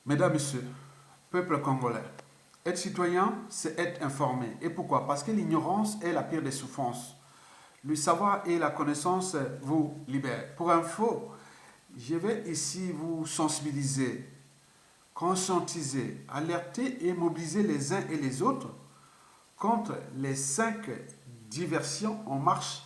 Mesdames, Messieurs, peuple congolais, être citoyen, c'est être informé. Et pourquoi? Parce que l'ignorance est la pire des souffrances. Le savoir et la connaissance vous libèrent. Pour info, je vais ici vous sensibiliser, conscientiser, alerter et mobiliser les uns et les autres contre les 5 diversions en marche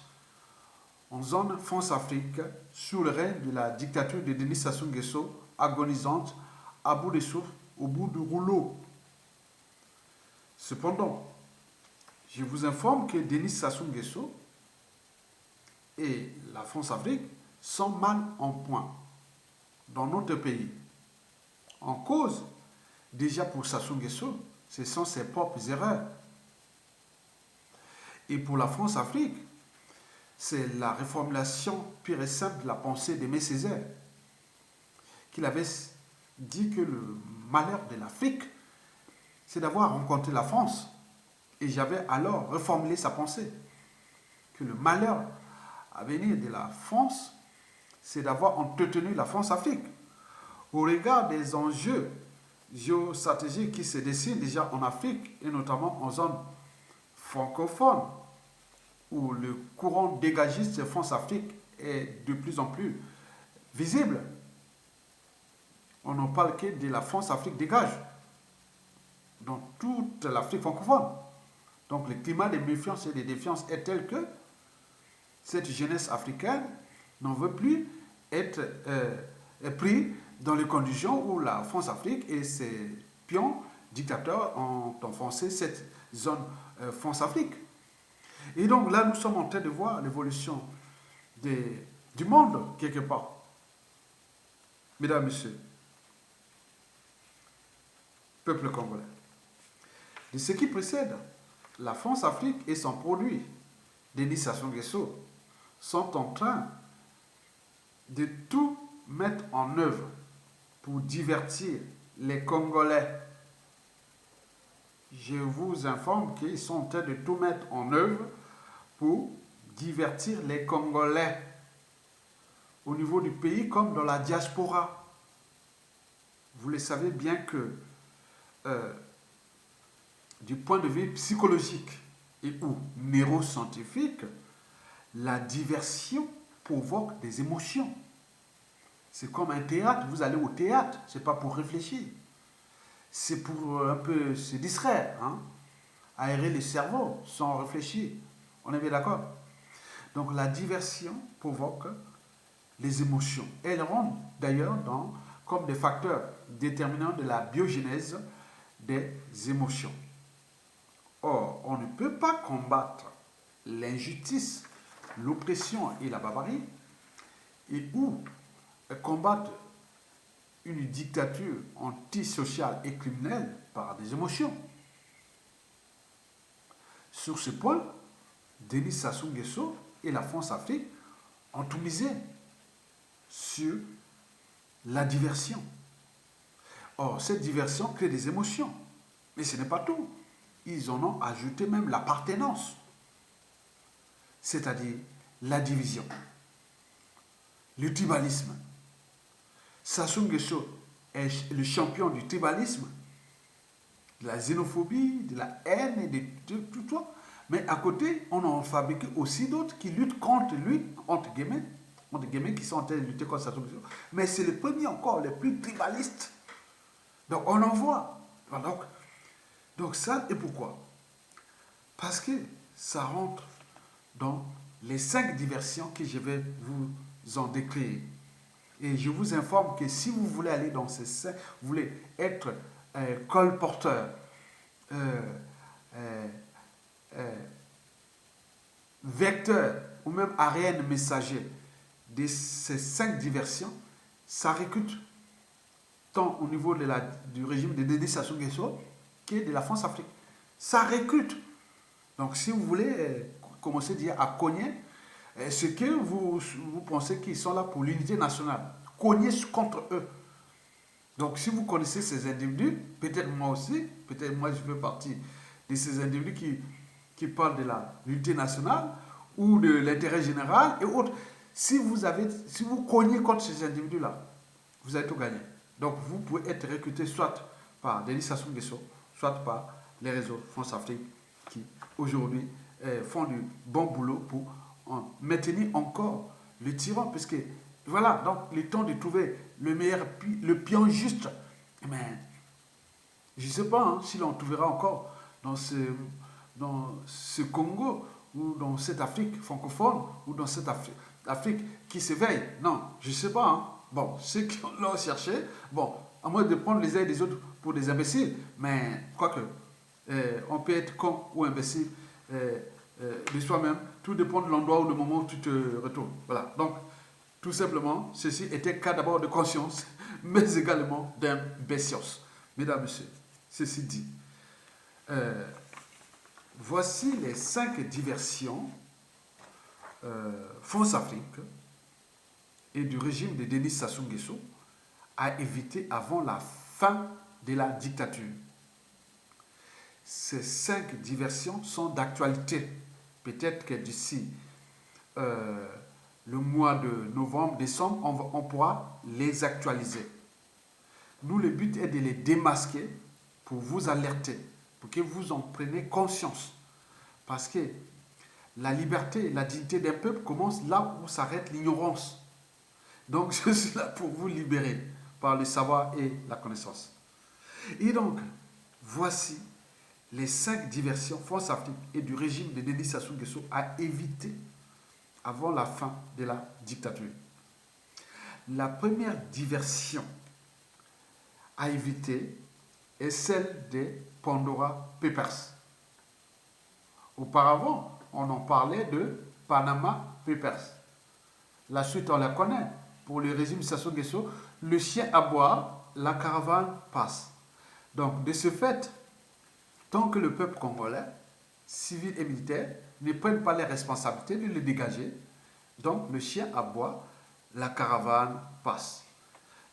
en zone France-Afrique sous le règne de la dictature de Denis Sassou Nguesso, agonisante, à bout de souffle, au bout du rouleau. Cependant, je vous informe que Denis Sassou Nguesso et la France-Afrique sont mal en point dans notre pays. En cause, déjà pour Sassou Nguesso, ce sont ses propres erreurs. Et pour la France-Afrique, c'est la reformulation pure et simple de la pensée d'Aimé Césaire, qu'il avait dit que le malheur de l'Afrique, c'est d'avoir rencontré la France. Et j'avais alors reformulé sa pensée, que le malheur à venir de la France, c'est d'avoir entretenu la France-Afrique. Au regard des enjeux géostratégiques qui se dessinent déjà en Afrique, et notamment en zone francophone, où le courant dégagiste de France-Afrique est de plus en plus visible. On n'en parle que de la France-Afrique dégage dans toute l'Afrique francophone. Donc le climat de méfiance et de défiance est tel que cette jeunesse africaine n'en veut plus être pris dans les conditions où la France-Afrique et ses pions dictateurs ont enfoncé cette zone France-Afrique. Et donc là, nous sommes en train de voir l'évolution du monde, quelque part. Mesdames, Messieurs, peuple congolais. De ce qui précède, la France-Afrique et son produit, Denis Sassou Nguesso, sont en train de tout mettre en œuvre pour divertir les Congolais. Je vous informe qu'ils sont en train de tout mettre en œuvre pour divertir les Congolais au niveau du pays comme dans la diaspora. Vous le savez bien que du point de vue psychologique et ou neuroscientifique, la diversion provoque des émotions. C'est comme un théâtre, vous allez au théâtre, c'est pas pour réfléchir. C'est pour un peu se distraire, hein? Aérer le cerveau sans réfléchir. On est bien d'accord? Donc la diversion provoque les émotions. Elles rentrent d'ailleurs comme des facteurs déterminants de la biogénèse des émotions. Or, on ne peut pas combattre l'injustice, l'oppression et la barbarie, et ou combattre une dictature antisociale et criminelle par des émotions. Sur ce point, Denis Sassou Nguesso et la France-Afrique ont tout misé sur la diversion. Or, cette diversion crée des émotions. Mais ce n'est pas tout. Ils en ont ajouté même l'appartenance, c'est-à-dire la division, le tribalisme. Sassou Nguesso est le champion du tribalisme, de la xénophobie, de la haine et de tout ça. Mais à côté, on en fabrique aussi d'autres qui luttent contre lui, entre guillemets, qui sont en train de lutter contre Sassou Nguesso. Mais c'est le premier encore, le plus tribaliste. Donc on en voit. Donc ça, et pourquoi? Parce que ça rentre dans les 5 diversions que je vais vous en décrire. Et je vous informe que si vous voulez aller dans ces 5, vous voulez être colporteur, vecteur ou même ARN messager de ces 5 diversions, ça recrute tant au niveau du régime de Denis Sassou Nguesso que de la France-Afrique. Ça recrute. Donc si vous voulez commencer à cogner, ce que vous pensez qu'ils sont là pour l'unité nationale, cogner contre eux. Donc si vous connaissez ces individus, peut-être moi aussi, peut-être moi je fais partie de ces individus qui parlent de l'unité nationale ou de l'intérêt général et autres. Si vous cognez contre ces individus-là, vous avez tout gagné. Donc, vous pouvez être recruté soit par Denis Sassou Nguesso, soit par les réseaux France Afrique qui, aujourd'hui, font du bon boulot pour maintenir encore le tyran. Puisque, voilà, donc, le temps de trouver le meilleur, le pion juste, mais je ne sais pas hein, si l'on trouvera encore dans ce Congo ou dans cette Afrique francophone ou dans cette Afrique qui s'éveille. Non, je ne sais pas. Hein. Bon, ceux qui l'ont cherché, bon, à moins de prendre les uns des autres pour des imbéciles, mais quoique, on peut être con ou imbécile de soi-même, tout dépend de l'endroit ou du moment où tu te retournes. Voilà, donc, tout simplement, ceci était cas d'abord de conscience, mais également d'imbécience. Mesdames, Messieurs, ceci dit, voici les 5 diversions France Afrique et du régime de Denis Sassou Nguesso à éviter avant la fin de la dictature. Ces 5 diversions sont d'actualité. Peut-être que d'ici le mois de novembre, décembre, on pourra les actualiser. Nous, le but est de les démasquer pour vous alerter, pour que vous en preniez conscience. Parce que la liberté, la dignité d'un peuple commence là où s'arrête l'ignorance. Donc, je suis là pour vous libérer par le savoir et la connaissance. Et donc, voici les 5 diversions France-Afrique et du régime de Denis Sassou Nguesso à éviter avant la fin de la dictature. La première diversion à éviter est celle des Pandora Papers. Auparavant, on en parlait de Panama Papers. La suite, on la connaît. Pour le régime Sassou Nguesso, le chien aboie, la caravane passe. Donc, de ce fait, tant que le peuple congolais, civil et militaire, ne prennent pas les responsabilités de le dégager, donc le chien aboie, la caravane passe.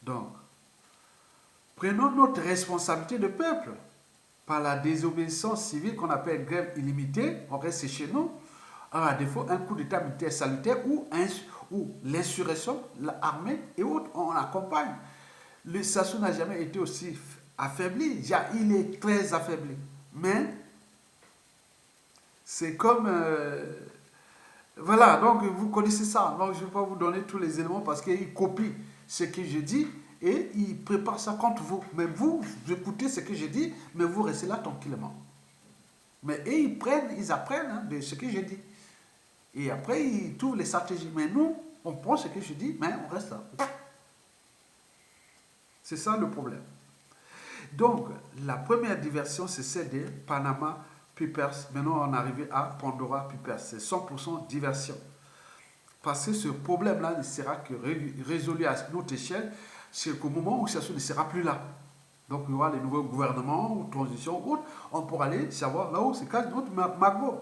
Donc, prenons notre responsabilité de peuple. Par la désobéissance civile qu'on appelle grève illimitée, on reste chez nous. À défaut, un coup d'état militaire salutaire ou l'insurrection, l'armée et autres, on accompagne. Le Sassou n'a jamais été aussi affaibli. Il est très affaibli. Mais c'est comme... voilà, donc vous connaissez ça. Donc je ne vais pas vous donner tous les éléments parce qu'il copie ce que je dis et il prépare ça contre vous. Mais vous écoutez ce que je dis, mais vous restez là tranquillement. Mais et ils apprennent hein, de ce que je dis. Et après, ils trouvent les stratégies. Mais nous, on prend ce que je dis, mais on reste là. C'est ça le problème. Donc, la première diversion, c'est celle des Panama Papers. Maintenant, on est arrivé à Pandora Papers. C'est 100% diversion. Parce que ce problème-là ne sera que résolu à notre échelle, c'est qu'au moment où Sassou ne sera plus là. Donc, il y aura les nouveaux gouvernements ou transitions ou autres. On pourra aller savoir là où se cache notre magot.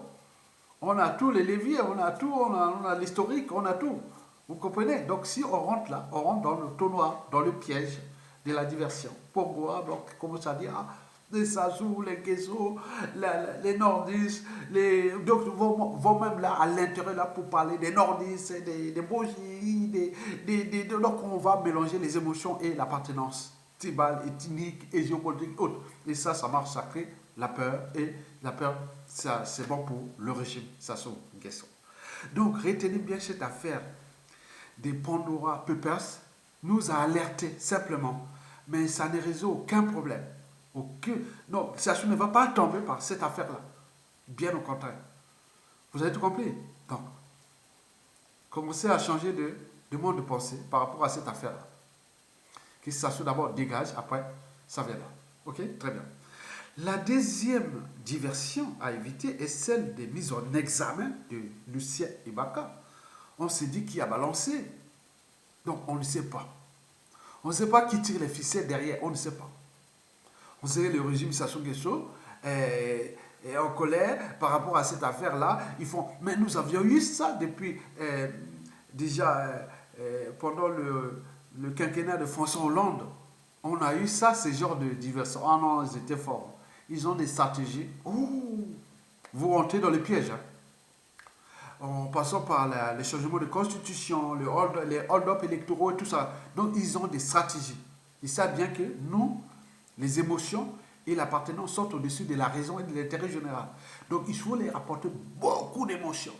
On a tous les leviers, on a tout, on a l'historique, on a tout. Vous comprenez? Donc, si on rentre là, on rentre dans le trou noir, dans le piège de la diversion. Pourquoi? Donc, comment ça dit? Les Sassou, les Nguesso, les nordistes, donc vont même là à l'intérieur là pour parler des nordistes, des bougies, donc on va mélanger les émotions et l'appartenance tribale, ethnique et géopolitique autre. Et ça marche, ça crée la peur et la peur, c'est bon pour le régime Sassou Nguesso. Donc retenez bien cette affaire des Pandora Papers nous a alertés simplement, mais ça ne résout aucun problème. Non, Sassou ne va pas tomber par cette affaire-là. Bien au contraire. Vous avez tout compris? Donc, commencez à changer de mode de pensée par rapport à cette affaire-là. Que Sassou d'abord dégage, après, ça viendra. Ok? Très bien. La deuxième diversion à éviter est celle des mises en examen de Lucien Ibaka. On s'est dit qui a balancé. Donc, on ne sait pas. On ne sait pas qui tire les ficelles derrière. On ne sait pas. On sait le régime Sassou Nguesso est en colère par rapport à cette affaire-là. Mais nous avions eu ça depuis déjà pendant le quinquennat de François Hollande. On a eu ça, ce genre de diversion. Ah non, ils étaient forts. Ils ont des stratégies. Ouh, vous rentrez dans le piège. Hein. En passant par les changements de constitution, les hold-up électoraux et tout ça. Donc, ils ont des stratégies. Ils savent bien que nous, les émotions et l'appartenance sont au-dessus de la raison et de l'intérêt général. Donc il faut leur apporter beaucoup d'émotions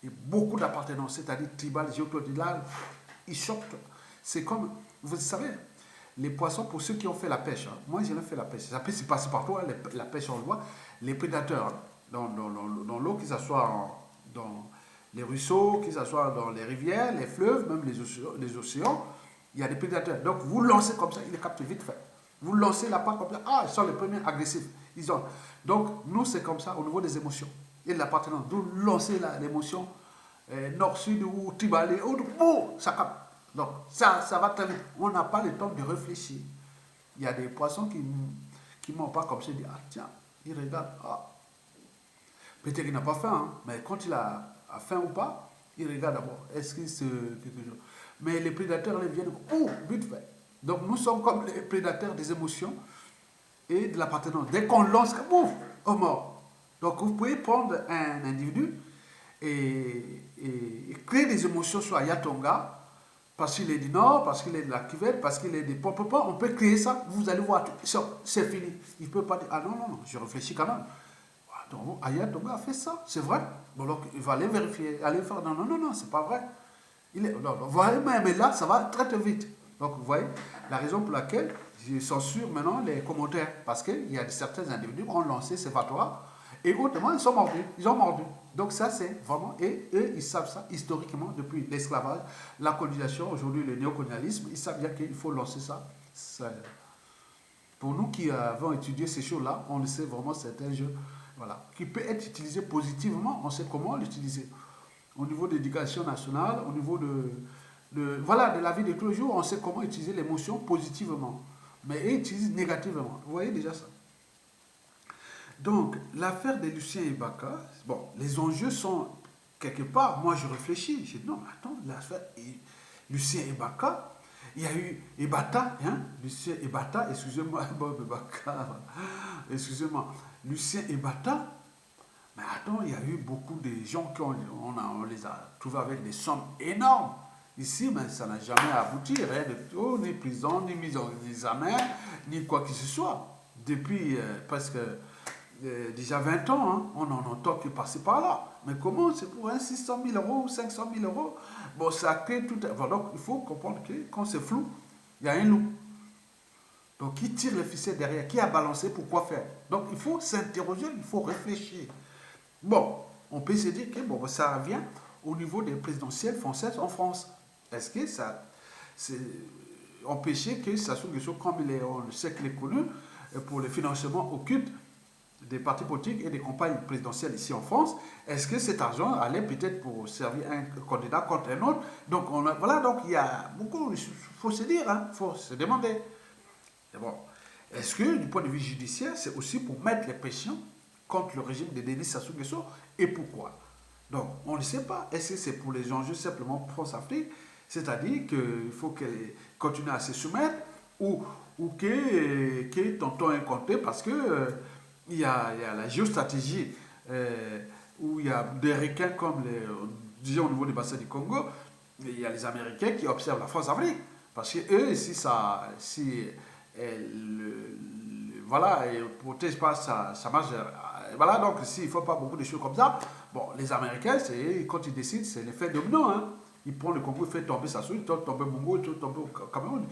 et beaucoup d'appartenance, c'est-à-dire tribal, géopolitique, ils choquent. C'est comme, vous savez, les poissons, pour ceux qui ont fait la pêche, hein, moi j'ai fait la pêche, ça peut se passer partout, hein, la pêche on le voit, les prédateurs hein, dans l'eau, que ce soit dans les ruisseaux, que ce soit dans les rivières, les fleuves, même les océans, il y a des prédateurs. Donc vous lancez comme ça, ils les captent vite fait. Vous lancez la part comme ça, ah, ils sont les premiers agressifs. Donc nous c'est comme ça au niveau des émotions et de l'appartenance. Vous lancez l'émotion nord-sud ou tribal, ça capte. Donc ça va très vite. On n'a pas le temps de réfléchir. Il y a des poissons qui ne mentent pas comme ça, ils disent, ah tiens, il regarde, ah. Peut-être qu'il n'a pas faim, hein, mais quand il a faim ou pas, il regarde d'abord, est-ce qu'il se quelque chose. Mais les prédateurs les viennent, vite fait. Donc nous sommes comme les prédateurs des émotions et de l'appartenance. Dès qu'on lance, on mort. Donc vous pouvez prendre un individu et créer des émotions sur Ayatonga, parce qu'il est du Nord, parce qu'il est de la cuvette, parce qu'il est des popopos, on peut créer ça, vous allez voir, c'est fini. Il ne peut pas dire, ah non, je réfléchis quand même. Donc, Ayatonga a fait ça, c'est vrai. Bon, donc il va aller vérifier, aller faire, non, c'est pas vrai. Vous voyez, mais là, ça va très vite. Donc vous voyez, la raison pour laquelle je censure maintenant les commentaires, parce qu'il y a certains individus qui ont lancé ces patois, et autrement, ils ont mordu. Donc ça, c'est vraiment, et eux, ils savent ça historiquement, depuis l'esclavage, la colonisation, aujourd'hui le néocolonialisme, ils savent bien qu'il faut lancer ça. Pour nous qui avons étudié ces choses-là, on le sait vraiment, c'est un jeu voilà, qui peut être utilisé positivement, on sait comment l'utiliser. Au niveau de l'éducation nationale, au niveau de la vie de tous les jours, on sait comment utiliser l'émotion positivement, mais ils utilisent négativement. Vous voyez déjà ça. Donc, l'affaire de Lucien Ebaka, bon, les enjeux sont quelque part, moi je réfléchis, je dis non, mais attends, l'affaire Lucien Ebaka, il y a eu Ebata, hein, Lucien Ebata, excusez-moi, Bob Ebaka, excusez-moi, Lucien Ebata, mais attends, il y a eu beaucoup de gens on les a trouvés avec des sommes énormes. Ici, mais ça n'a jamais abouti, rien de tout, ni prison, ni mise en examen, ni quoi que ce soit. Depuis presque déjà 20 ans, hein, on en entend que passer par là. Mais comment c'est pour 600 000 euros ou 500 000 euros? Bon, ça crée tout. Bon, donc, il faut comprendre que quand c'est flou, il y a un loup. Donc, qui tire le ficelle derrière? Qui a balancé? Pourquoi faire? Donc, il faut s'interroger, il faut réfléchir. Bon, on peut se dire que bon, ça vient au niveau des présidentielles françaises en France. Est-ce que ça c'est empêché que Sassou Nguesso, comme on sait qu'il est connu, pour le financement occulte des partis politiques et des campagnes présidentielles ici en France, est-ce que cet argent allait peut-être pour servir un candidat contre un autre? Donc, voilà, donc il y a beaucoup, il faut se dire, il faut se demander. Bon, est-ce que du point de vue judiciaire, c'est aussi pour mettre les pressions contre le régime de Denis Sassou Nguesso et pourquoi? Donc, on ne sait pas. Est-ce que c'est pour les enjeux simplement France-Afrique, c'est-à-dire qu'il faut qu'elle continue à se soumettre ou que tonton est compté parce que il y a la géostratégie où il y a des requins comme disons au niveau du bassin du Congo, il y a les Américains qui observent la France-Afrique parce que eux, si voilà, et ne protège pas sa marge. Voilà, donc s'il ne faut pas beaucoup de choses comme ça, bon, les Américains, quand ils décident, c'est l'effet domino. Hein. Ils prennent le Congo, ils font tomber Sassou, ils font tomber Bongo, ils font tomber au Cameroun.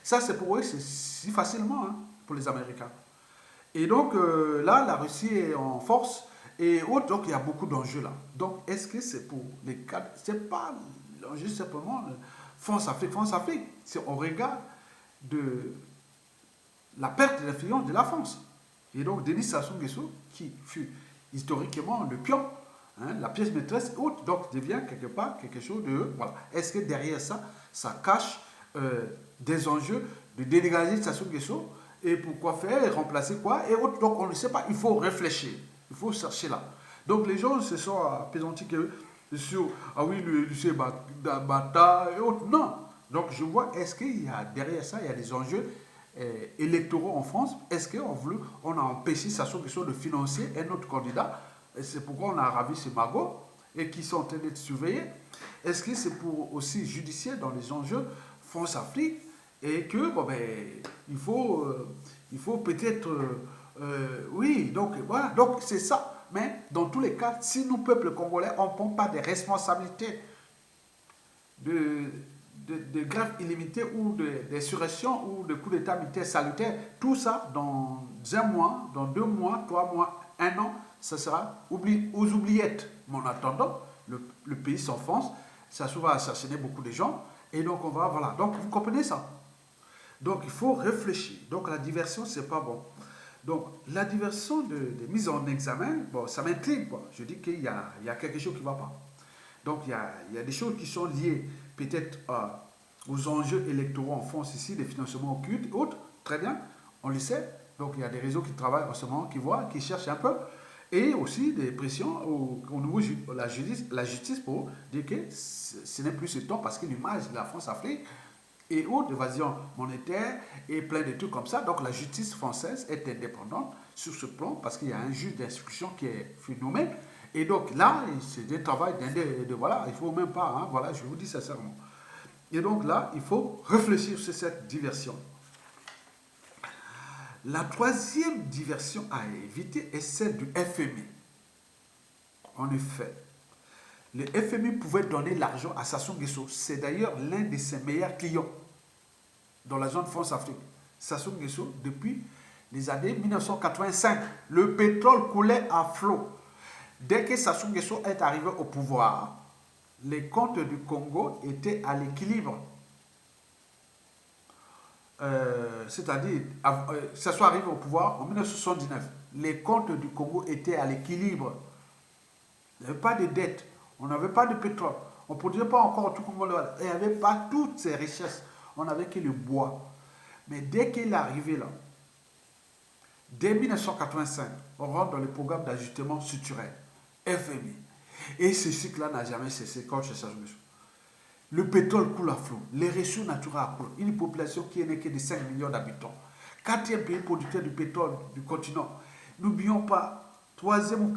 Ça, c'est pour eux, c'est si facilement hein, pour les Américains. Et donc, là, la Russie est en force et autres, donc il y a beaucoup d'enjeux là. Donc, est-ce que c'est pour les cadres? C'est pas l'enjeu simplement France-Afrique. France-Afrique, c'est au regard de la perte d'influence de la France. Et donc, Denis Sassou Nguesso, qui fut historiquement le pion, hein, la pièce maîtresse haute, donc devient quelque part quelque chose de... Voilà. Est-ce que derrière ça, ça cache des enjeux de délégager Sassou Nguesso et pourquoi faire, et remplacer quoi et autres. Donc, on ne sait pas, il faut réfléchir, il faut chercher là. Donc, les gens se sont apaisantis sur, ah oui, Lucien Bata et autres. Non. Donc, je vois, est-ce qu'il y a derrière ça, il y a des enjeux électoraux en France? Est-ce qu'on a empêché Sassou Nguesso de financer un autre candidat? Et c'est pourquoi on a ravi ces magots et qui sont en train d'être surveillés. Est-ce que c'est pour aussi judiciaire dans les enjeux France-Afrique et que, bon, ben, il faut peut-être, oui, donc voilà, donc c'est ça. Mais dans tous les cas, si nous, peuple congolais, on ne prend pas des responsabilités de, de grève illimitée ou d'insurrection ou de coup d'état militaire salutaire, tout ça, dans un mois, dans 2 mois, 3 mois, un an, ça sera aux oubliettes. Mais en attendant, le pays s'enfonce, ça va assassiner beaucoup de gens, et donc on va, voilà. Donc vous comprenez ça? Donc il faut réfléchir. Donc la diversion, c'est pas bon. Donc la diversion de mise en examen, bon, ça m'intrigue, quoi. Je dis qu'il y a quelque chose qui ne va pas. Donc il y a des choses qui sont liées peut-être aux enjeux électoraux en France ici, des financements occultes et autres, très bien, on le sait. Donc il y a des réseaux qui travaillent en ce moment, qui voient, qui cherchent un peu, et aussi des pressions au niveau de la justice pour dire que ce n'est plus ce temps parce que l'image de la France-Afrique et autres, évasion monétaire et plein de trucs comme ça. Donc la justice française est indépendante sur ce plan parce qu'il y a un juge d'instruction qui est nommé. Et donc là, c'est un travail voilà, il ne faut même pas, hein, voilà, je vous dis sincèrement. Et donc là, il faut réfléchir sur cette diversion. La troisième diversion à éviter est celle du FMI. En effet, le FMI pouvait donner l'argent à Sassou Nguesso. C'est d'ailleurs l'un de ses meilleurs clients dans la zone France-Afrique. Sassou Nguesso, depuis les années 1985, le pétrole coulait à flot. Dès que Sassou Nguesso est arrivé au pouvoir, les comptes du Congo étaient à l'équilibre. C'est-à-dire, Sassou arrive au pouvoir en 1979. Les comptes du Congo étaient à l'équilibre. Il n'y avait pas de dette, on n'avait pas de pétrole, on ne produisait pas encore tout comme on le. Il n'y avait pas toutes ces richesses, on n'avait que le bois. Mais dès qu'il est arrivé là, dès 1985, on rentre dans le programme d'ajustement structurel, FMI. Et ce cycle-là n'a jamais cessé quand chez Sassou Nguesso. Le pétrole coule à flot, les ressources naturelles coulent. Une population qui n'est que de 5 millions d'habitants. Quatrième pays producteur du pétrole du continent. N'oublions pas, troisième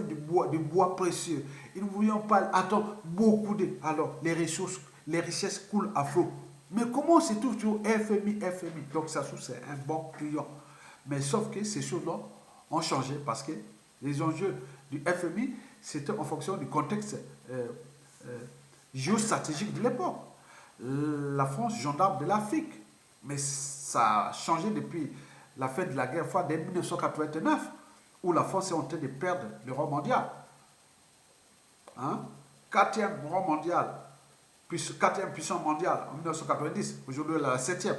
du bois précieux. Et n'oublions pas, attends, beaucoup de. Alors, les richesses coulent à flot. Mais comment c'est toujours FMI? Donc, Sassou, c'est un bon client. Mais sauf que ces choses-là ont changé parce que les enjeux du FMI, c'était en fonction du contexte géostratégique de l'époque. La France, gendarme de l'Afrique. Mais ça a changé depuis la fin de la guerre froide dès 1989, où la France est en train de perdre le rang mondial. Hein? Quatrième rang mondial, quatrième puissance mondiale en 1990, aujourd'hui la septième.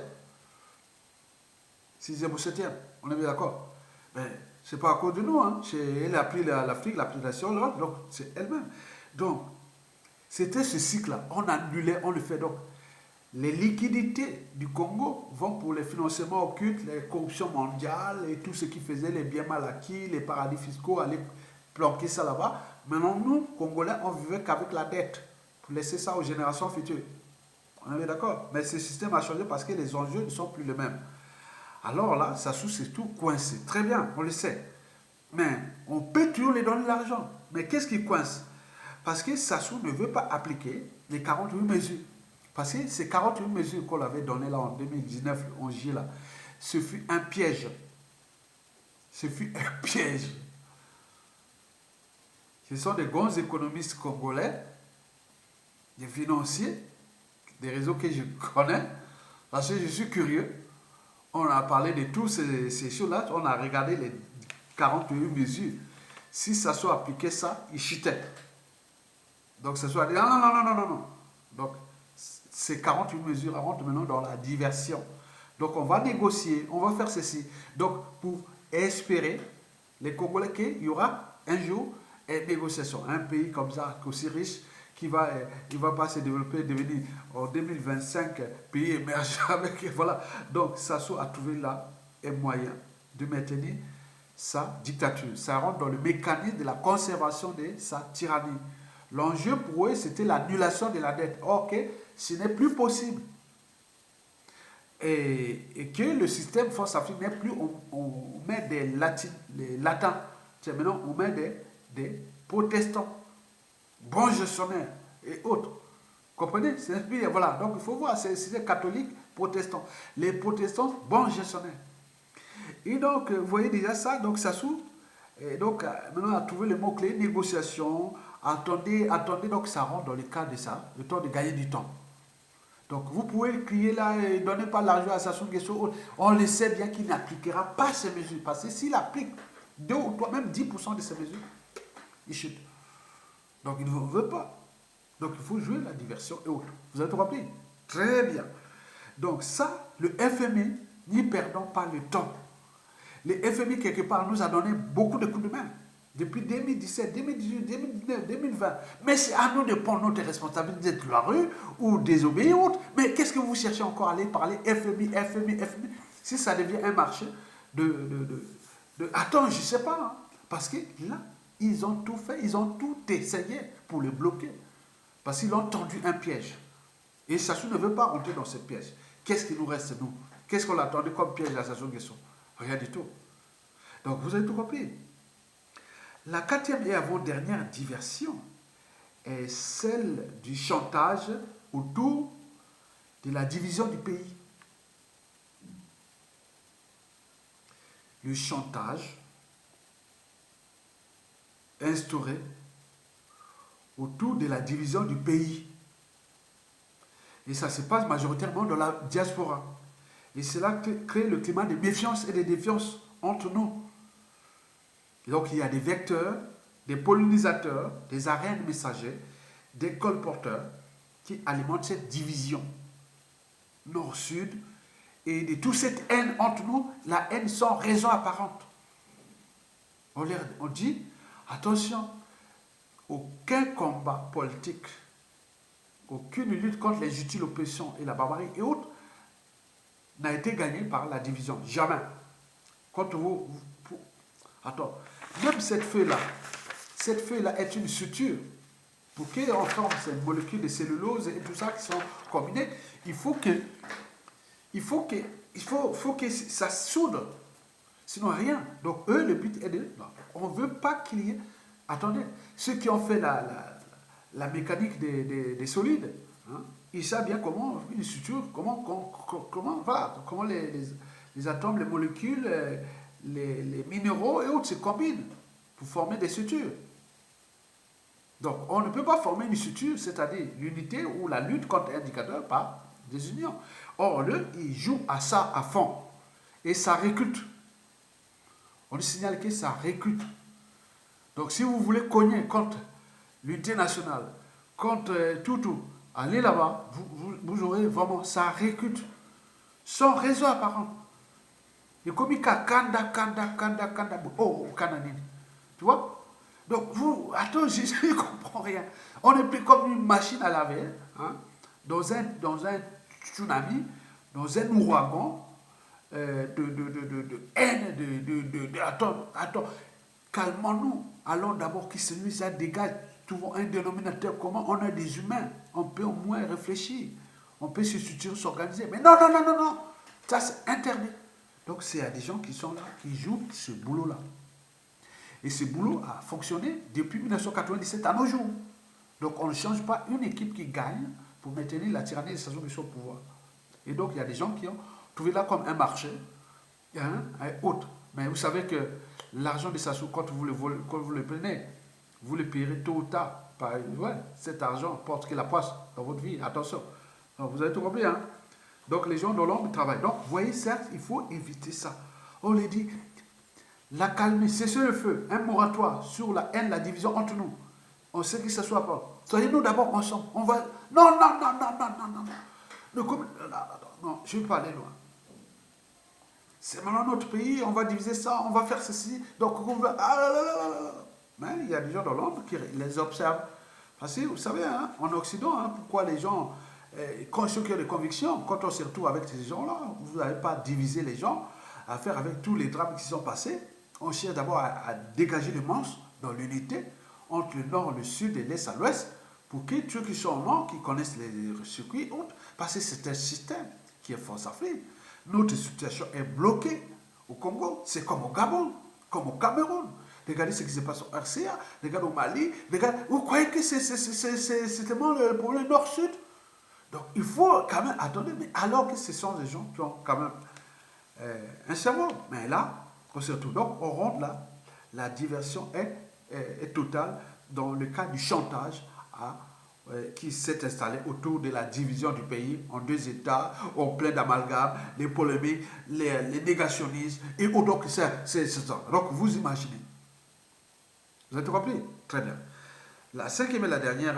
Sixième ou septième, on est bien d'accord. Mais c'est pas à cause de nous, hein. Elle a pris l'Afrique, la pris l'Europe, donc c'est elle-même. Donc, c'était ce cycle-là. On annulait, on le fait donc. Les liquidités du Congo vont pour les financements occultes, les corruptions mondiales et tout ce qui faisait les biens mal acquis, les paradis fiscaux, aller planquer ça là-bas. Maintenant, nous, Congolais, on vivait qu'avec la dette pour laisser ça aux générations futures. On est d'accord? Mais ce système a changé parce que les enjeux ne sont plus les mêmes. Alors là, Sassou, c'est tout coincé. Très bien, on le sait. Mais on peut toujours lui donner l'argent. Mais qu'est-ce qui coince? Parce que Sassou ne veut pas appliquer les 48 mesures. Parce que ces 48 mesures qu'on avait données là en 2019, le 11 juillet, là, ce fut un piège. Ce fut un piège. Ce sont des grands économistes congolais, des financiers, des réseaux que je connais, parce que je suis curieux. On a parlé de toutes ces choses-là, on a regardé les 48 mesures. Si Sassou appliquait ça, il chutait. Donc Sassou a dit non. Donc ces 48 mesures rentrent maintenant dans la diversion. Donc on va négocier, on va faire ceci. Donc pour espérer, les Congolais, qu'il y aura un jour une négociation. Un pays comme ça, aussi riche, qui va pas se développer, devenir en 2025 pays émergent avec, voilà. Donc Sassou a trouvé là un moyen de maintenir sa dictature. Ça rentre dans le mécanisme de la conservation de sa tyrannie. L'enjeu pour eux, c'était l'annulation de la dette. Or, que ce n'est plus possible. Et que le système France-Afrique n'est plus, on met des latins. Maintenant, on met des protestants, bons gestionnaires et autres. Comprenez? Voilà. Donc, il faut voir, c'est catholique protestants. Les protestants, bons gestionnaires. Et donc, vous voyez déjà ça, donc ça s'ouvre. Et donc, maintenant, on a trouvé le mot-clé, négociation. Attendez, attendez, donc ça rentre dans le cadre de ça, le temps de gagner du temps. Donc, vous pouvez crier là et donnez pas l'argent à Sassou Nguesso. On le sait bien qu'il n'appliquera pas ces mesures. Parce que s'il applique 2 ou 3, même 10% de ces mesures, il chute. Donc, il ne veut pas. Donc, il faut jouer la diversion et autres. Vous avez compris? Très bien. Donc, ça, le FMI, n'y perdons pas le temps. Le FMI, quelque part, nous a donné beaucoup de coups de main. Depuis 2017, 2018, 2019, 2020. Mais c'est à nous de prendre notre responsabilité d'être la rue ou désobéir. Mais qu'est-ce que vous cherchez encore à aller parler FMI, FMI, FMI? Si ça devient un marché attends, je ne sais pas. Hein. Parce que là, ils ont tout fait, ils ont tout essayé pour le bloquer. Parce qu'ils ont tendu un piège. Et Sassou ne veut pas rentrer dans ce piège. Qu'est-ce qui nous reste, nous? Qu'est-ce qu'on a tendu comme piège à Sassou Nguesso? Rien du tout. Donc, vous avez tout compris. La quatrième et avant-dernière diversion est celle du chantage autour de la division du pays. Le chantage instauré autour de la division du pays. Et ça se passe majoritairement dans la diaspora. Et cela crée le climat de méfiance et de défiance entre nous. Donc il y a des vecteurs, des pollinisateurs, des ARN messagers, des colporteurs qui alimentent cette division nord-sud. Et de toute cette haine entre nous, la haine sans raison apparente. On dit, attention, aucun combat politique, aucune lutte contre les l'oppression et la barbarie et autres n'a été gagné par la division. Jamais. Quand attends, même cette feuille-là est une suture. Pour qu'on forme ces molécules de cellulose et tout ça qui sont combinées, il faut que ça soude. Sinon, rien. Donc, eux, le but est de... Non, on ne veut pas qu'il y ait... Attendez, ceux qui ont fait la mécanique des solides, hein, ils savent bien comment une suture, comment les atomes, les molécules, les minéraux et autres se combinent pour former des sutures. Donc, on ne peut pas former une suture, c'est-à-dire l'unité ou la lutte contre un indicateur par des unions. Or, eux, ils jouent à ça à fond. Et ça recrute. On nous signale que ça recrute. Donc, si vous voulez cogner contre l'unité nationale, contre tout, allez là-bas, vous aurez vraiment, ça recrute. Sans raison apparente. Et comme il y a kanda, oh, kananine. Tu vois? Donc, attends, je ne comprends rien. On est plus comme une machine à laver, hein, dans un tsunami, dans un ouragan de haine, attends, calmons-nous. Allons d'abord que celui-là dégage. Trouvons un dénominateur commun. On est des humains. On peut au moins réfléchir. On peut se structurer, s'organiser. Mais non. Ça, c'est interdit. Donc, c'est à des gens qui sont là, qui jouent ce boulot-là. Et ce boulot a fonctionné depuis 1997 à nos jours. Donc on ne change pas une équipe qui gagne pour maintenir la tyrannie de Sassou Nguesso au pouvoir. Et donc il y a des gens qui ont trouvé là comme un marché, hein, autre. Mais vous savez que l'argent de Sassou, quand vous le prenez, vous le payerez tôt ou tard. Cet argent porte la poisse dans votre vie. Attention. Donc, vous avez tout compris, hein? Donc les gens dans l'ombre travaillent. Donc vous voyez, certes, il faut éviter ça. On les dit... La calmer, cesser le feu, un moratoire sur la haine, la division entre nous. On sait que ce soit pas. Soyez-nous d'abord ensemble. On va. Non. Non, je ne veux pas aller loin. C'est maintenant notre pays, on va diviser ça, on va faire ceci. Donc, on va. Mais il y a des gens dans l'ombre qui les observent. Parce que vous savez, hein, en Occident, hein, pourquoi les gens, quand ceux qui ont des convictions, quand on se retrouve avec ces gens-là, vous n'allez pas diviser les gens, à faire avec tous les drames qui sont passés. On cherche d'abord à dégager le manche dans l'unité entre le nord, le sud et l'est à l'ouest pour que ceux qui sont au nord, qui connaissent les circuits, parce que c'est un système qui est force Afrique. Notre situation est bloquée au Congo, c'est comme au Gabon, comme au Cameroun. Regardez ce qui se passe au RCA, regardez au Mali, regardez, vous croyez que c'est tellement le problème nord-sud? Donc il faut quand même attendre, mais alors que ce sont des gens qui ont quand même un cerveau. Mais là, surtout, donc on rentre là, la diversion est totale dans le cas du chantage qui s'est installé autour de la division du pays en deux États, en plein d'amalgames, les polémiques, les négationnistes, et donc c'est ça. Donc vous imaginez. Vous avez compris? Très bien. La cinquième et la dernière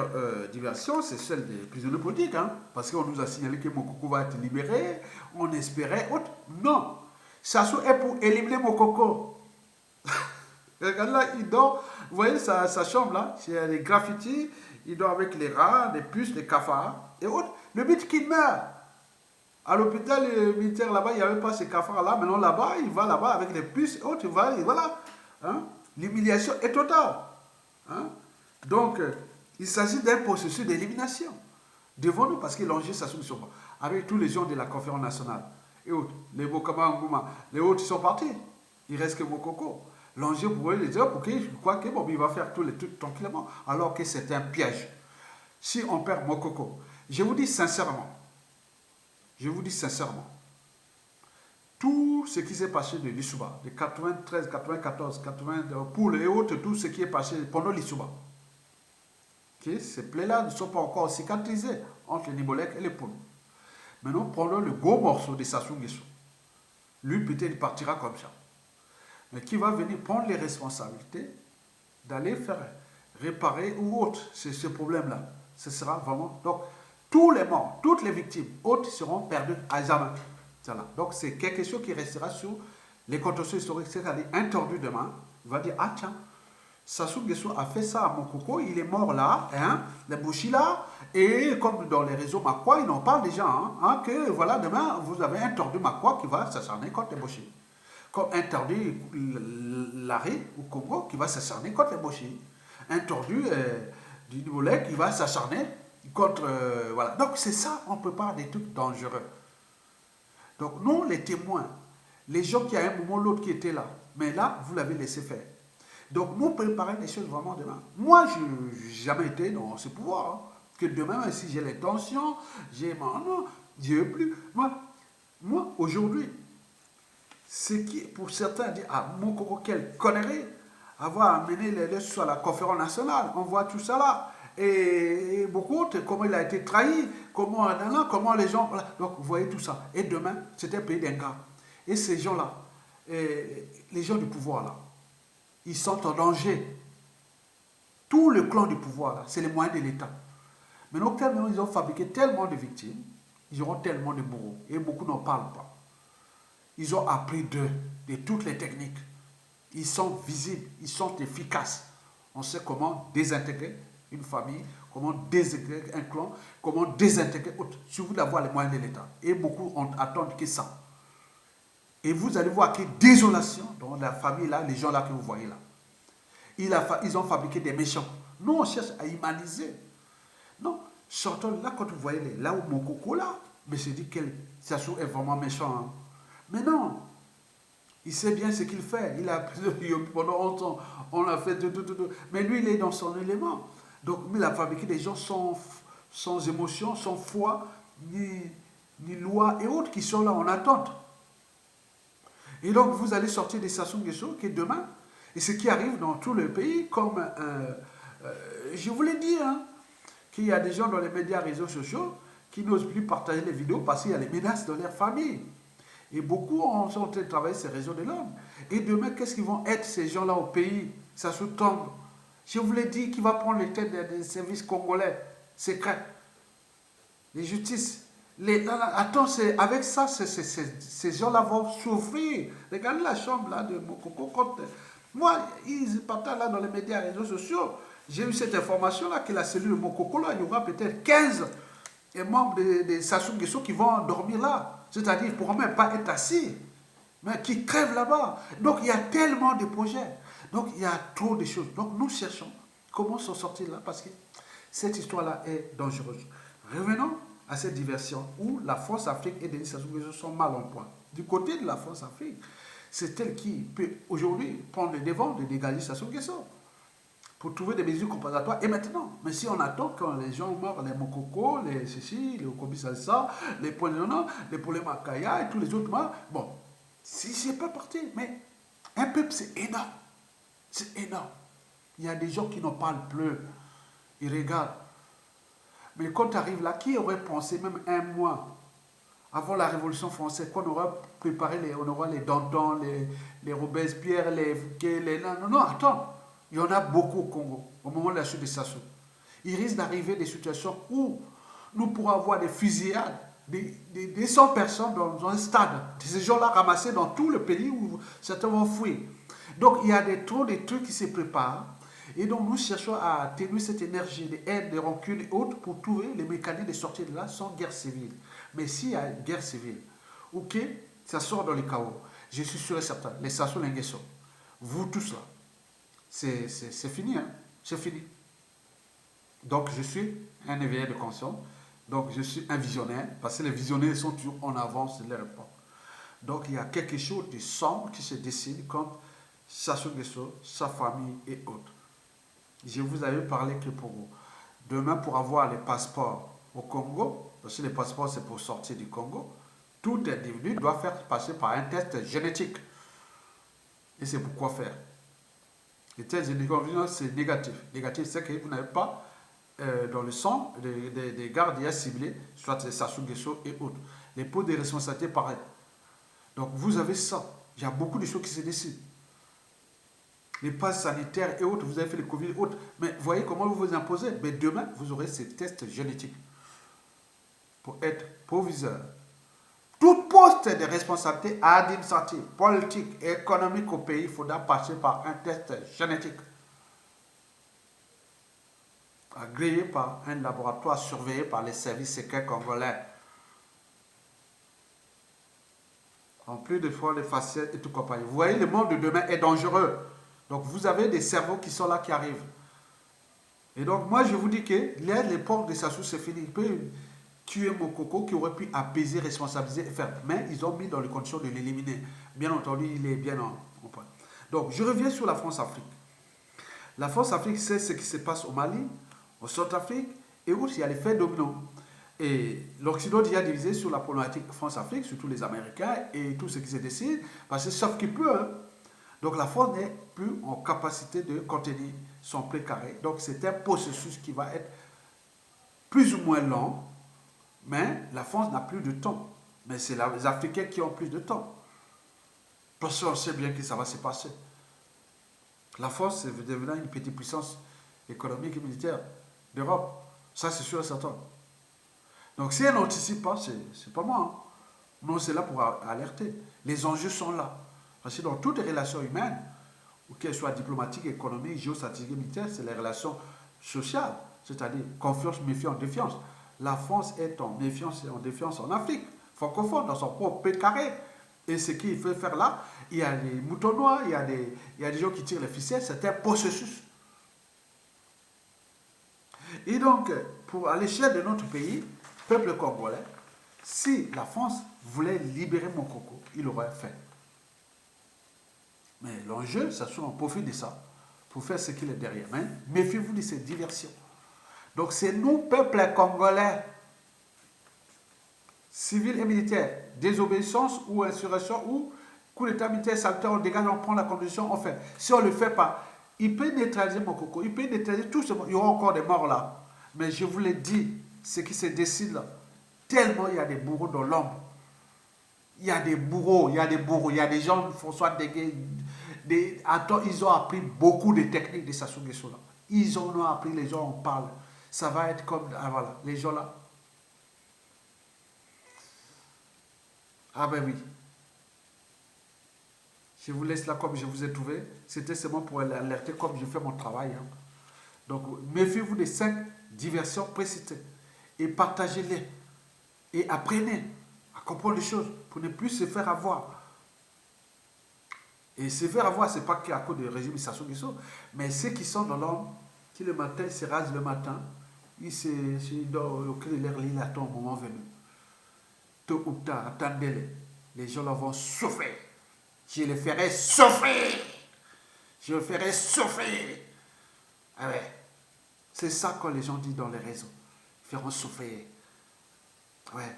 diversion, c'est celle des prisonniers politiques, hein, parce qu'on nous a signalé que Mokoko va être libéré, on espérait autre. Non, Sassou est pour éliminer Mokoko. Regarde là, il dort, vous voyez sa chambre là, c'est les graffitis, il dort avec les rats, les puces, les cafards et autres. Le but qu'il meurt. À l'hôpital militaire là-bas, il n'y avait pas ces cafards là, maintenant là-bas, il va là-bas avec les puces et autres, et voilà. Hein? L'humiliation est totale. Hein? Donc, il s'agit d'un processus d'élimination devant nous, parce que l'enjeu, ça se trouve avec tous les gens de la conférence nationale et autres, les Bokama Ngouma, les autres, ils sont partis. Il reste que Mokoko. L'enjeu pour eux, les autres, pour qu'ils croient que bon, il va faire tous les trucs tranquillement, alors que c'est un piège. Si on perd Mokoko, je vous dis sincèrement, tout ce qui s'est passé de l'Issouba, de 93, 94, 80, pour les autres, tout ce qui est passé pendant l'Issouba, okay, ces plaies-là ne sont pas encore cicatrisées entre les Nibolek et les Poules. Maintenant, prenons le gros morceau de Sassou Nguesso. Lui, peut-être, il partira comme ça. Mais qui va venir prendre les responsabilités d'aller faire réparer ou autre ce problème-là. Ce sera vraiment... Donc, tous les morts, toutes les victimes autres seront perdues à jamais. Voilà. Donc, c'est quelque chose qui restera sur les contextes historiques. C'est-à-dire, un tordu demain, il va dire, ah tiens, Sassou Nguesso a fait ça à Mokoko, il est mort là, hein, les Bouchis là, et comme dans les réseaux Makwa, ils en parlent déjà, hein, que voilà, demain, vous avez un tordu Makwa qui va s'acharner contre les Bouchis. Comme un tordu Larry au Congo qui va s'acharner contre les Bouchis. Un tordu du Nibolek qui va s'acharner contre... voilà. Donc c'est ça, on peut parler des trucs dangereux. Donc nous, les témoins, les gens qui à un moment ou l'autre qui étaient là, mais là, vous l'avez laissé faire. Donc nous préparons les choses vraiment demain. Moi, je n'ai jamais été dans ce pouvoir. Hein. Que demain, même si j'ai l'intention, j'ai... Non, je ne veux plus. Moi aujourd'hui, ce qui, pour certains, dit, ah, Mokoko, quelle connerie, avoir amené les sur la conférence nationale, on voit tout ça là. Et beaucoup d'autres, comment il a été trahi, comment les gens... Voilà. Donc, vous voyez tout ça. Et demain, c'était un pays d'ingrats. Et ces gens-là, les gens du pouvoir là, ils sont en danger. Tout le clan du pouvoir là, c'est les moyens de l'État. Maintenant, tellement ils ont fabriqué tellement de victimes, ils auront tellement de bourreaux. Et beaucoup n'en parlent pas. Ils ont appris de toutes les techniques. Ils sont visibles, ils sont efficaces. On sait comment désintégrer une famille, comment désintégrer un clan, comment désintégrer autre. Si vous d'avoir les moyens de l'État. Et beaucoup attendent que ça. Et vous allez voir que désolation dans la famille là, les gens là que vous voyez là. Ils ont fabriqué des méchants. Nous, on cherche à humaniser. Non, surtout là, quand vous voyez là où Mokoko là, mais c'est dit que Sassou est vraiment méchant. Hein. Mais non, il sait bien ce qu'il fait. Il a pendant longtemps, on a fait tout. Mais lui, il est dans son élément. Donc, il a fabriqué des gens sans émotion, sans foi, ni loi et autres qui sont là en attente. Et donc, vous allez sortir des Sassou Nguesso qui est demain. Et ce qui arrive dans tout le pays, comme je vous l'ai dit, hein, qu'il y a des gens dans les médias, réseaux sociaux, qui n'osent plus partager les vidéos parce qu'il y a les menaces dans leur famille. Et beaucoup sont en train de travailler ces réseaux de l'homme. Et demain, qu'est-ce qu'ils vont être ces gens-là au pays? Ça se tombe. Je vous l'ai dit qu'il va prendre les têtes des services congolais secrets, les justices. Attends, avec ça, ces gens-là vont souffrir. Regardez la chambre là de Mokoko. Moi, ils partagent là dans les médias et réseaux sociaux. J'ai eu cette information-là que la cellule de Mokoko, là, il y aura peut-être 15 membres de Sassou Nguesso qui vont dormir là. C'est-à-dire qu'ils ne pourront même pas être assis, mais qui crèvent là-bas. Donc, il y a tellement de projets. Donc, il y a trop de choses. Donc, nous cherchons comment s'en sortir là, parce que cette histoire-là est dangereuse. Revenons à cette diversion où la France-Afrique et Denis Sassou Nguesso sont mal en point. Du côté de la France-Afrique, c'est elle qui peut aujourd'hui prendre le devant de dégager Sassou Nguesso. pour trouver des mesures compensatoires. Et maintenant, mais si on attend quand les gens meurent, les Mokoko, les Sissi, les Okobi-Salsa, les Polinona, les Polemakaya et tous les autres morts, bon, si c'est pas parti, mais un peuple c'est énorme. C'est énorme. Il y a des gens qui n'en parlent plus. Ils regardent. Mais quand tu arrives là, qui aurait pensé même un mois avant la Révolution française, qu'on aurait préparé on aura les Danton, les Robespierre, les Fouquet, non, non, attends. Il y en a beaucoup au Congo, au moment de la chute de Sassou. Il risque d'arriver des situations où nous pourrons avoir des fusillades, des 100 personnes dans un stade. Ces gens-là ramassés dans tout le pays où certains vont fuir. Donc il y a trop de trucs qui se préparent. Et donc nous cherchons à atténuer cette énergie de haine, de rancune et autres pour trouver les mécanismes de sortie de là sans guerre civile. Mais s'il y a une guerre civile, ok, ça sort dans le chaos. Je suis sûr et certain, les Sassou Nguesso, vous tous là, c'est fini, hein? C'est fini. Donc je suis un éveillé de conscience, donc je suis un visionnaire, parce que les visionnaires sont toujours en avance de leur époque. Donc il y a quelque chose de sombre qui se dessine contre Sassou Nguesso, sa famille et autres. Je vous avais parlé que pour demain, pour avoir les passeports au Congo, parce que les passeports c'est pour sortir du Congo, tout individu doit faire passer par un test génétique. Et c'est pourquoi faire. Le test génétique, c'est négatif. Négatif, c'est que vous n'avez pas dans le sang des gardes ciblés, soit les Sassou Nguesso et autres. Les pots de responsabilité, pareil. Donc vous avez ça. Il y a beaucoup de choses qui se décident. Les passes sanitaires et autres, vous avez fait le Covid et autres. Mais voyez comment vous vous imposez. Mais demain, vous aurez ces tests génétiques pour être proviseur. Tout poste de responsabilité administrative, politique et économique au pays, il faudra passer par un test génétique. Agréé par un laboratoire surveillé par les services secrets congolais. En plus de fois les faciès et tout compagnie. Vous voyez, le monde de demain est dangereux. Donc vous avez des cerveaux qui sont là, qui arrivent. Et donc moi je vous dis que l'époque de Sassou c'est fini. Il peut tuer Mokoko qui aurait pu apaiser, responsabiliser et faire. Mais ils ont mis dans les conditions de l'éliminer. Bien entendu, il est bien en point. Donc je reviens sur la France-Afrique. La France-Afrique, c'est ce qui se passe au Mali, au Centrafrique et où il y a l'effet domino. Et l'Occident déjà divisé sur la problématique France-Afrique, surtout les Américains et tout ce qui se décide, parce que sauf qu'il peut. Hein. Donc la France n'est plus en capacité de contenir son précaré. Donc c'est un processus qui va être plus ou moins lent, mais la France n'a plus de temps. Mais c'est les Africains qui ont plus de temps. Parce qu'on sait bien que ça va se passer. La France est devenue une petite puissance économique et militaire d'Europe. Ça, c'est sûr et certain. Donc si elle n'anticipe pas, c'est pas moi. Hein. Non, c'est là pour alerter. Les enjeux sont là. Parce que dans toutes les relations humaines, ou qu'elles soient diplomatiques, économiques, géostratégiques, militaires, c'est les relations sociales. C'est-à-dire confiance, méfiance, défiance. La France est en méfiance et en défiance en Afrique, francophone, dans son propre carré. Et ce qu'il veut faire là, il y a des moutons noirs, il y a des gens qui tirent les ficelles, c'est un processus. Et donc, à l'échelle de notre pays, peuple congolais, si la France voulait libérer Mokoko, il l'aurait fait. Mais l'enjeu, c'est qu'on profite de ça pour faire ce qu'il est derrière. Mais méfiez-vous de ces diversions. Donc c'est nous, peuple congolais, civils et militaires, désobéissance ou insurrection ou coup d'état militaire salutaire, on dégage, on prend la condition, on fait. Si on ne le fait pas, il peut neutraliser Mokoko, il peut neutraliser tout ce monde. Il y aura encore des morts là. Mais je vous l'ai dit, ce qui se décide là, tellement il y a des bourreaux dans l'ombre. Il y a des bourreaux, il y a des gens, François Degué, ils ont appris beaucoup de techniques de Sassou Nguesso là. Ils en ont appris, les gens en parlent. Ça va être comme, voilà, les gens là. Ah ben oui. Je vous laisse là comme je vous ai trouvé. C'était seulement pour alerter comme je fais mon travail. Hein. Donc, méfiez-vous des 5 diversions précitées. Et partagez-les. Et apprenez à comprendre les choses pour ne plus se faire avoir. Et se faire avoir, ce n'est pas qu'à cause du régime Sassou Nguesso, mais ceux qui sont dans l'homme, qui le matin se rasent le matin, ils doivent au cri de leur lit, il attend au moment venu. Tôt ou tard, attendez-les. Les gens là vont souffrir. Je les ferai souffrir. Je les ferai souffrir. Ah ouais. C'est ça que les gens disent dans les réseaux. Faire souffrir. Ouais.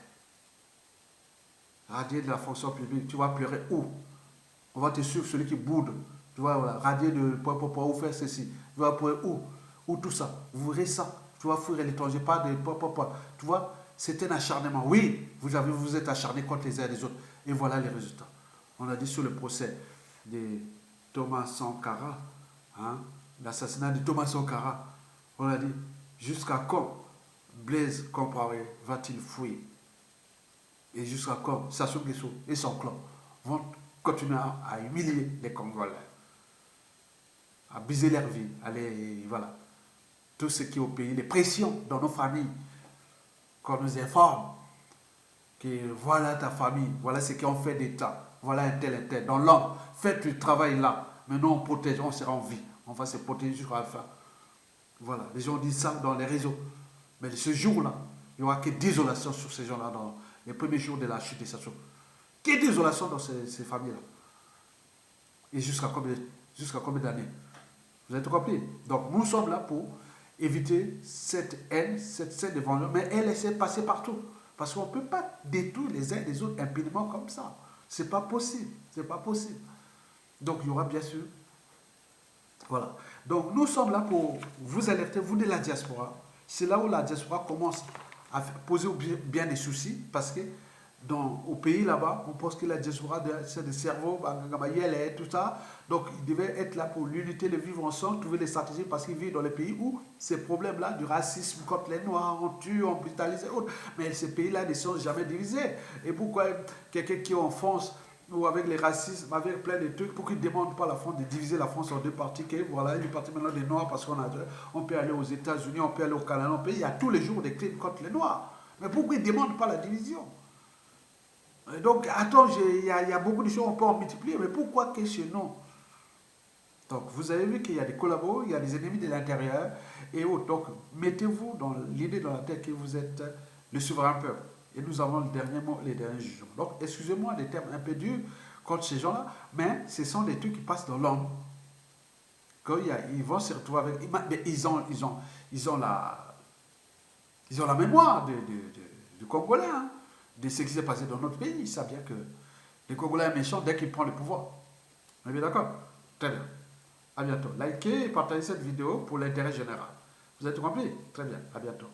Radier de la fonction publique, tu vas pleurer où? On va te suivre celui qui boude. Tu vois, voilà, radier de ou faire ceci. Tu vas pleurer où? Où tout ça? Vous verrez ça. Tu vas fuir à l'étranger, pas de Tu vois, c'est un acharnement. Oui, vous êtes acharné contre les uns et les autres. Et voilà les résultats. On a dit sur le procès de Thomas Sankara, hein, l'assassinat de Thomas Sankara, on a dit jusqu'à quand Blaise Compaoré va-t-il fuir? Et jusqu'à quand Sassou Nguesso et son clan vont continuer à humilier les Congolais, à briser leur vie, voilà, tout ce qui est au pays, les pressions dans nos familles, qu'on nous informe que voilà ta famille, voilà ce qu'on fait d'État, voilà un tel, dans l'ordre, faites le travail là, maintenant on protège, on sera en vie, on va se protéger jusqu'à la fin. Voilà, les gens disent ça dans les réseaux. Mais ce jour-là, il n'y aura que désolation sur ces gens-là dans les premiers jours de la chute de Sassou. Que désolation dans ces familles-là. Et jusqu'à combien d'années? Vous avez tout compris? Donc nous sommes là pour éviter cette haine, cette scène de vengeance. Mais elle essaie de passer partout. Parce qu'on ne peut pas détruire les uns les autres impunément comme ça. C'est pas possible. C'est pas possible. Donc il y aura bien sûr. Voilà. Donc nous sommes là pour vous alerter, vous de la diaspora. C'est là où la diaspora commence à poser bien des soucis parce que au pays là-bas, on pense que la diaspora, c'est des cerveaux, et tout ça. Donc, ils devaient être là pour l'unité, le vivre ensemble, trouver des stratégies parce qu'ils vivent dans les pays où ces problèmes-là, du racisme contre les Noirs, on tue, on brutalise et autres. Mais ces pays-là ne sont jamais divisés. Et pourquoi quelqu'un qui est en France ou avec les racismes, avec plein de trucs, pourquoi ils ne demandent pas à la France de diviser la France en deux parties, que voilà, une partie maintenant des Noirs parce on peut aller aux États-Unis, on peut aller au Canada, il y a tous les jours des crimes contre les Noirs. Mais pourquoi ils ne demandent pas la division? Donc, attends, il y a beaucoup de choses, on peut en multiplier, mais pourquoi que chez nous? Donc, vous avez vu qu'il y a des collabos, il y a des ennemis de l'intérieur et autres. Donc, mettez-vous dans l'idée dans la tête que vous êtes le souverain peuple. Et nous avons le dernier mot, les derniers jugements. Donc, excusez-moi des termes un peu durs contre ces gens-là, mais ce sont des trucs qui passent dans l'ombre. Quand ils vont se retrouver avec. Mais ils ont la mémoire du Congolais, hein, de ce qui s'est passé dans notre pays. Ils savent bien que les Congolais sont méchants dès qu'ils prennent le pouvoir. On est bien d'accord? Très bien. À bientôt. Likez et partagez cette vidéo pour l'intérêt général. Vous avez tout compris? Très bien. À bientôt.